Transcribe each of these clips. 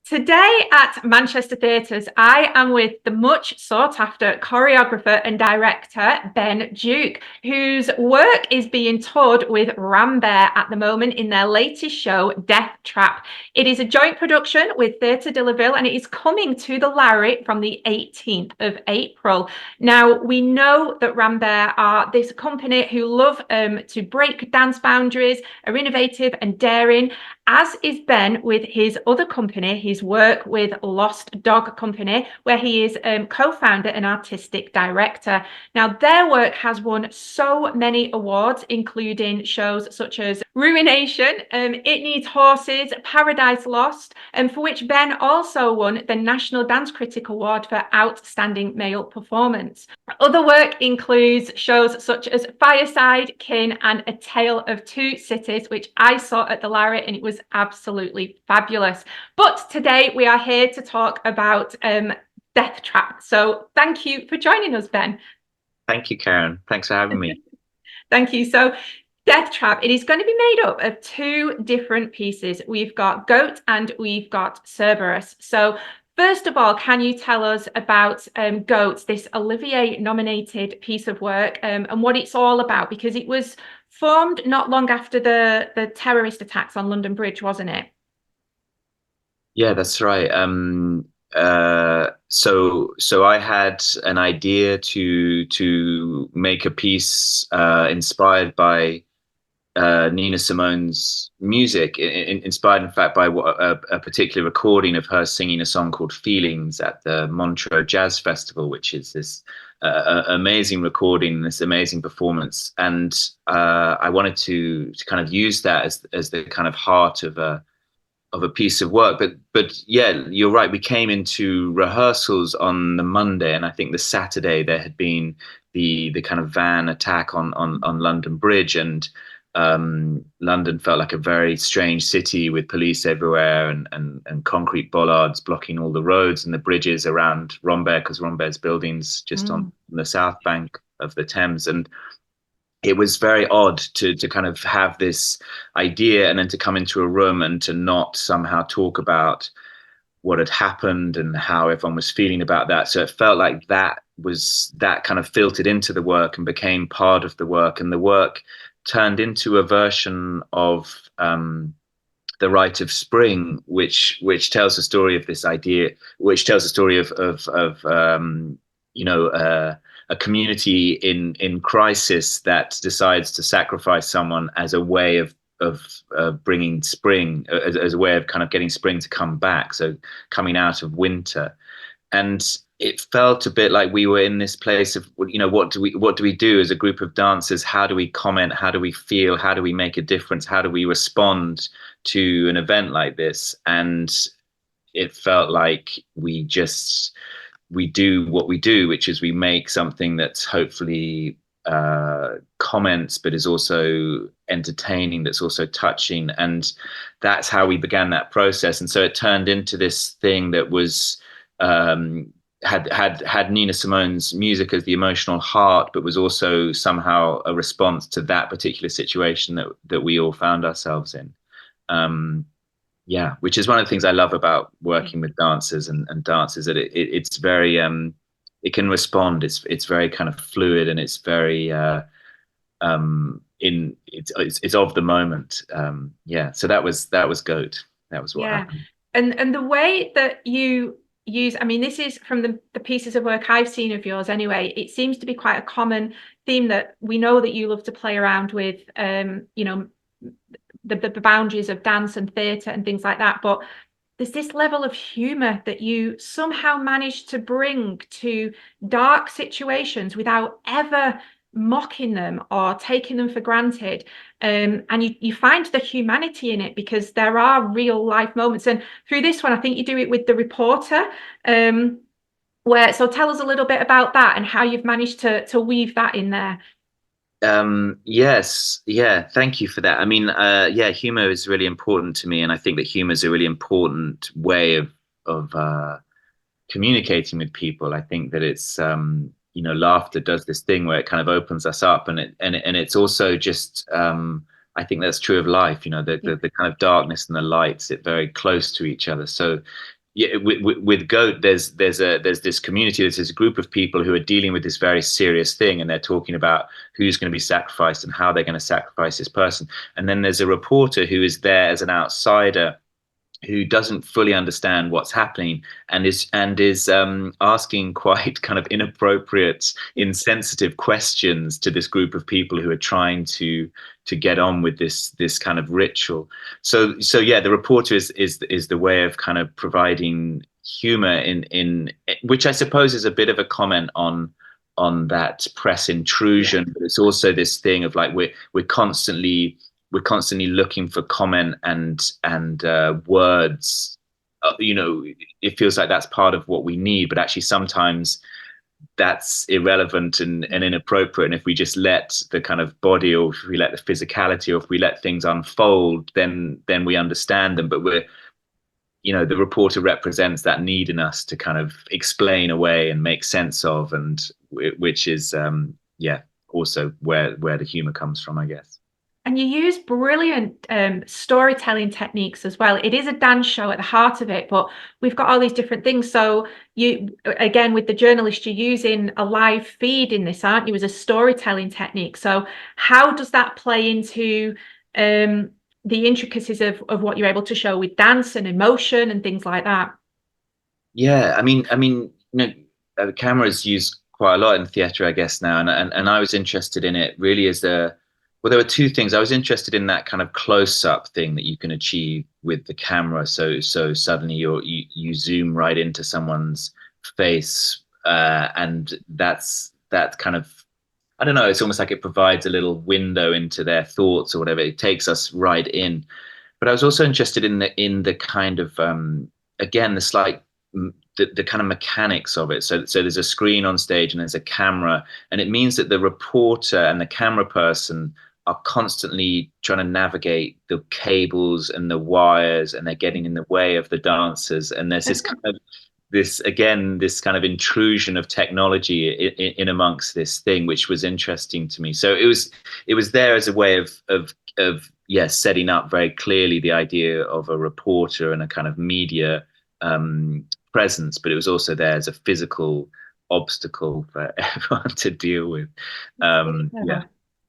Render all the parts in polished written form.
Today at Manchester Theatres, I am with the much sought after choreographer and director Ben Duke, whose work is being toured with Rambert at the moment in their latest show, Death Trap. It is a joint production with Theatre de la Ville and it is coming to the Lowry from the 18th of April. Now, we know that Rambert are this company who love to break dance boundaries, are innovative and daring, as is Ben with his other company, his work with Lost Dog Company, where he is co-founder and artistic director. Now, their work has won so many awards, including shows such as Ruination, It Needs Horses, Paradise Lost, and for which Ben also won the National Dance Critic Award for Outstanding Male Performance. Other work includes shows such as Fireside, Kin, and A Tale of Two Cities, which I saw at the Lowry, and it was absolutely fabulous. But today we are here to talk about Death Trap. So thank you for joining us, Ben. Thank you, Karen. Thanks for having me. Thank you. So Death Trap, it is going to be made up of two different pieces. We've got Goat and we've got Cerberus. So first of all, can you tell us about Goat, this Olivier-nominated piece of work, and what it's all about? Because it was formed not long after the terrorist attacks on London Bridge, wasn't it? Yeah, that's right. So I had an idea to make a piece inspired by Nina Simone's music, inspired in fact by a particular recording of her singing a song called "Feelings" at the Montreux Jazz Festival, which is this amazing recording, this amazing performance, and I wanted to kind of use that as the kind of heart of a piece of work. But yeah, you're right. We came into rehearsals on the Monday, and I think the Saturday there had been the kind of van attack on London Bridge, and London felt like a very strange city with police everywhere and concrete bollards blocking all the roads and the bridges around Rambert, because Rambert's buildings just on the south bank of the Thames. And it was very odd to kind of have this idea and then to come into a room and to not somehow talk about what had happened and how everyone was feeling about that. So it felt like that kind of filtered into the work and became part of the work, and the work turned into a version of the Rite of Spring, which tells the story of this idea, which tells the story of a community in crisis that decides to sacrifice someone as a way of bringing spring, as a way of kind of getting spring to come back, so coming out of winter. And it felt a bit like we were in this place of, what do we do as a group of dancers? How do we comment? How do we feel? How do we make a difference? How do we respond to an event like this? And it felt like we do what we do, which is we make something that's hopefully comments, but is also entertaining, that's also touching. And that's how we began that process. And so it turned into this thing that was had Nina Simone's music as the emotional heart, but was also somehow a response to that particular situation that we all found ourselves in. Yeah, which is one of the things I love about working with dancers and dancers, that it's very it can respond. It's very kind of fluid, and it's very it's of the moment. Yeah, so that was Goat. That was what happened. And the way that you use, I mean, this is from the pieces of work I've seen of yours anyway, it seems to be quite a common theme that we know that you love to play around with, the boundaries of dance and theatre and things like that. But there's this level of humour that you somehow manage to bring to dark situations without ever mocking them or taking them for granted. And you find the humanity in it because there are real life moments. And through this one, I think you do it with the reporter. So tell us a little bit about that and how you've managed to weave that in there. Yes, yeah, thank you for that. I mean, yeah, humor is really important to me, and I think that humor is a really important way of communicating with people. I think that it's laughter does this thing where it kind of opens us up, and it's also just I think that's true of life. The kind of darkness and the light sit very close to each other. So yeah, with goat, there's this community, there's this group of people who are dealing with this very serious thing, and they're talking about who's going to be sacrificed and how they're going to sacrifice this person. And then there's a reporter who is there as an outsider who doesn't fully understand what's happening, and is asking quite kind of inappropriate, insensitive questions to this group of people who are trying to get on with this kind of ritual. So yeah, the reporter is the way of kind of providing humor in which I suppose is a bit of a comment on that press intrusion, but it's also this thing of like we're constantly looking for comment and words. It feels like that's part of what we need, but actually sometimes that's irrelevant and inappropriate. And if we just let the kind of body, or if we let the physicality, or if we let things unfold, then we understand them. But the reporter represents that need in us to kind of explain away and make sense of, and which is also where the humor comes from, I guess. And you use brilliant storytelling techniques as well. It is a dance show at the heart of it, but we've got all these different things. So you, again, with the journalist, you're using a live feed in this, aren't you, as a storytelling technique? So how does that play into the intricacies of what you're able to show with dance and emotion and things like that? Yeah, cameras used quite a lot in theatre, I guess now, and I was interested in it really as well. There were two things. I was interested in that kind of close-up thing that you can achieve with the camera. So suddenly you zoom right into someone's face, and that kind of, I don't know. It's almost like it provides a little window into their thoughts or whatever. It takes us right in. But I was also interested in the kind of again the slight the kind of mechanics of it. So there's a screen on stage and there's a camera, and it means that the reporter and the camera person are constantly trying to navigate the cables and the wires, and they're getting in the way of the dancers. And there's this kind of intrusion of technology in amongst this thing, which was interesting to me. So it was there as a way of setting up very clearly the idea of a reporter and a kind of media presence, but it was also there as a physical obstacle for everyone to deal with. Yeah.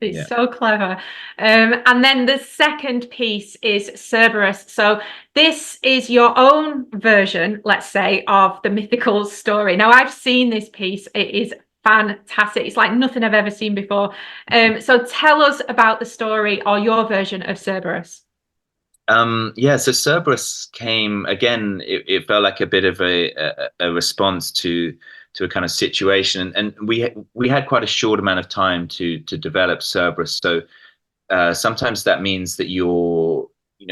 It's Yeah. so clever. And then the second piece is Cerberus. So this is your own version, let's say, of the mythical story. Now, I've seen this piece. It is fantastic. It's like nothing I've ever seen before. So tell us about the story or your version of Cerberus. So Cerberus came again. It felt like a bit of a response to a kind of situation, and we had quite a short amount of time to develop Cerberus. So sometimes that means that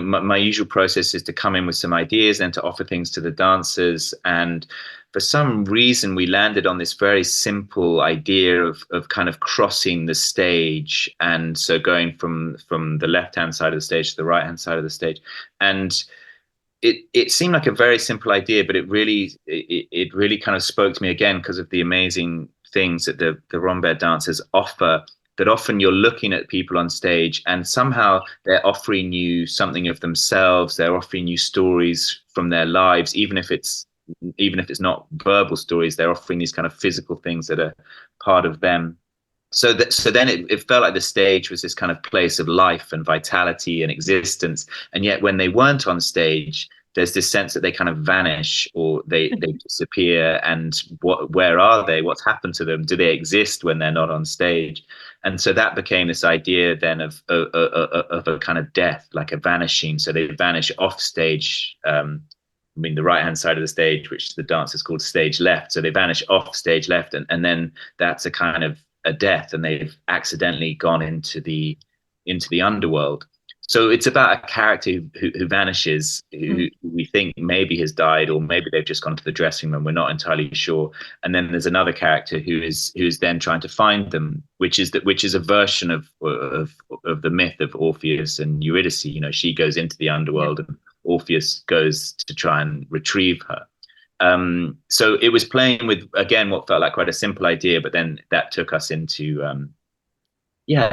my usual process is to come in with some ideas and to offer things to the dancers. And for some reason, we landed on this very simple idea of kind of crossing the stage. And so going from the left-hand side of the stage to the right-hand side of the stage. And it seemed like a very simple idea, but it really kind of spoke to me again because of the amazing things that the Rambert dancers offer, that often you're looking at people on stage and somehow they're offering you something of themselves. They're offering you stories from their lives, even if it's not verbal stories, they're offering these kind of physical things that are part of them. So then it felt like the stage was this kind of place of life and vitality and existence. And yet when they weren't on stage, there's this sense that they kind of vanish, or they disappear. And where are they? What's happened to them? Do they exist when they're not on stage? And so that became this idea then of a kind of death, like a vanishing. So they vanish off stage. The right hand side of the stage, which the dance is called stage left. So they vanish off stage left, and then that's a kind of a death, and they've accidentally gone into the underworld. So it's about a character who vanishes, who we think maybe has died, or maybe they've just gone to the dressing room. We're not entirely sure. And then there's another character who is then trying to find them, which is a version of the myth of Orpheus and Eurydice. She goes into the underworld, and Orpheus goes to try and retrieve her. So it was playing with, again, what felt like quite a simple idea, but then that took us into, I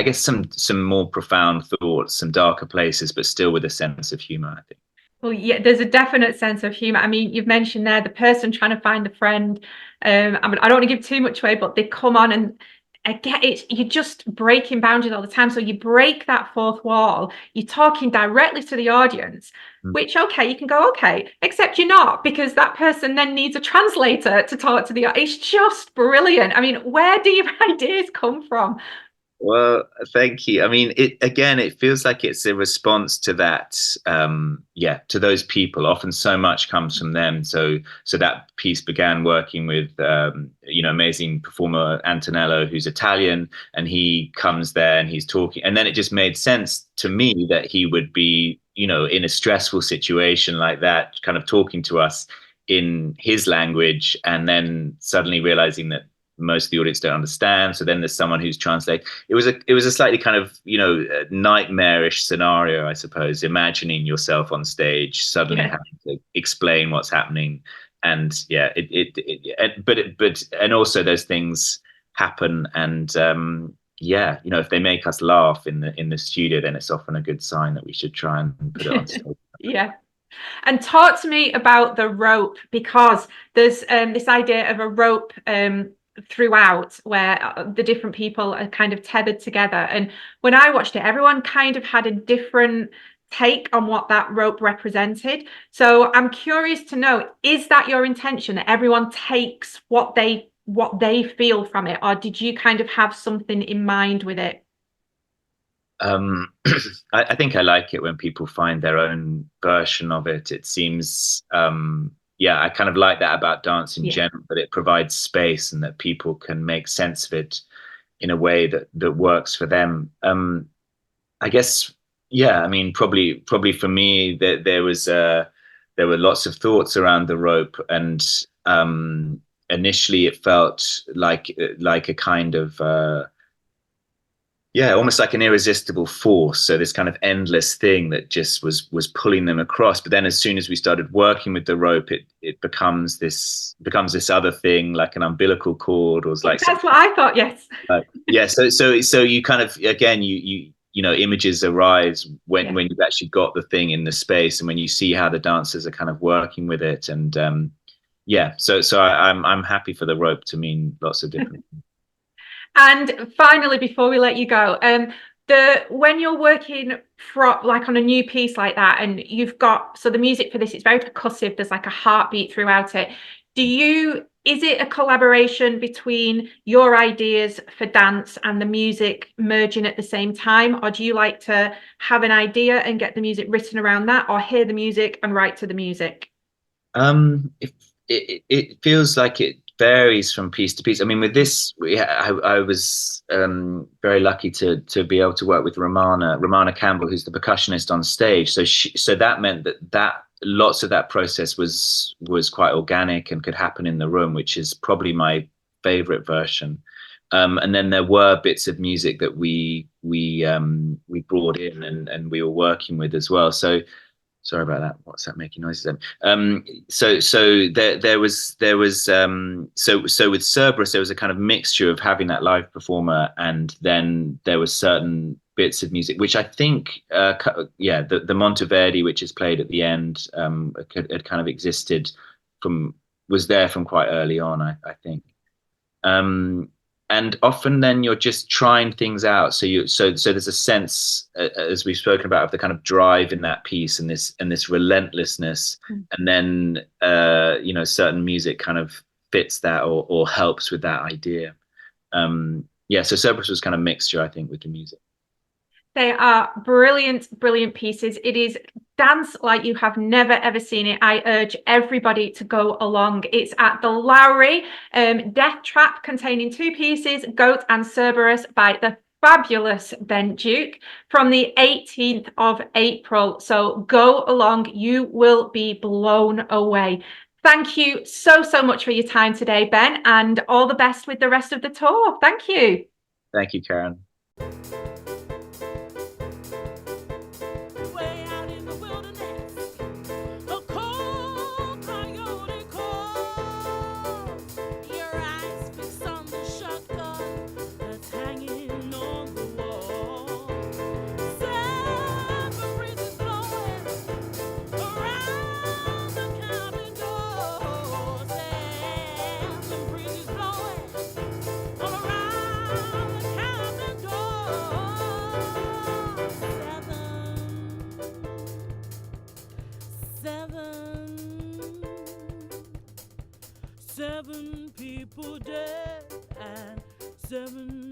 guess some more profound thoughts, some darker places, but still with a sense of humor, I think. Well, yeah, there's a definite sense of humor. I mean, you've mentioned there the person trying to find a friend. I mean, I don't want to give too much away, but they come on and I get it. You're just breaking boundaries all the time. So you break that fourth wall. You're talking directly to the audience, Mm. which, okay, you can go, okay, except you're not, because that person then needs a translator to talk to the audience. It's just brilliant. I mean, where do your ideas come from? Well, thank you. I mean, it again, it feels like it's a response to that, yeah, to those people. Often so much comes from them. So that piece began working with, amazing performer Antonello, who's Italian, and he comes there and he's talking, and then it just made sense to me that he would be, in a stressful situation like that, kind of talking to us in his language, and then suddenly realizing that most of the audience don't understand. So then there's someone who's translating. It was a slightly kind of nightmarish scenario, I suppose. Imagining yourself on stage suddenly Yeah. having to explain what's happening, and yeah, but and also those things happen, and yeah, if they make us laugh in the studio, then it's often a good sign that we should try and put it on stage. Yeah. And talk to me about the rope, because there's this idea of a rope throughout where the different people are kind of tethered together. And when I watched it, everyone kind of had a different take on what that rope represented. So I'm curious to know, is that your intention, that everyone takes what they feel from it, or did you kind of have something in mind with it? Um, I think I like it when people find their own version of it. It seems, yeah, I kind of like that about dance in Yeah. general, that it provides space and that people can make sense of it in a way that works for them. I guess, yeah, I mean, probably for me, there were lots of thoughts around the rope, and initially it felt like a kind of yeah, almost like an irresistible force. So this kind of endless thing that just was pulling them across. But then as soon as we started working with the rope, it becomes this other thing, like an umbilical cord, or like That's something what I thought, yes. like, yeah. So you kind of, again, images arise when Yeah. you've actually got the thing in the space, and when you see how the dancers are kind of working with it. And yeah, I'm happy for the rope to mean lots of different. And finally, before we let you go, the when you're working from like on a new piece like that, and you've got, so the music for this, it's very percussive. There's like a heartbeat throughout it. Is it a collaboration between your ideas for dance and the music merging at the same time, or do you like to have an idea and get the music written around that, or hear the music and write to the music? It feels like it varies from piece to piece. I mean, with this, I was very lucky to be able to work with Romana Campbell, who's the percussionist on stage. So that meant that lots of that process was quite organic and could happen in the room, which is probably my favorite version. And then there were bits of music that we brought in and we were working with as well. So sorry about that. What's that making noises then? So there was so with Cerberus there was a kind of mixture of having that live performer, and then there was certain bits of music which I think yeah, the Monteverdi, which is played at the end, had kind of existed from was there from quite early on, I think. um, and often then you're just trying things out. So there's a sense, as we've spoken about, of the kind of drive in that piece, and this relentlessness, Mm. and then certain music kind of fits that, or helps with that idea. Yeah, so Cerberus was kind of mixture, I think, with the music. They are brilliant, brilliant pieces. It is dance like you have never ever seen it. I urge everybody to go along. It's at the Lowry, Death Trap, containing two pieces, Goat and Cerberus, by the fabulous Ben Duke, from the 18th of April. So go along. You will be blown away. Thank you so, so much for your time today, Ben, and all the best with the rest of the tour. Thank you. Thank you, Karen. Way out in the wilderness, a cold coyote calls. Your eyes fix on the shotgun that's hanging on the wall. Summer breeze is blowing around. Seven people dead and 7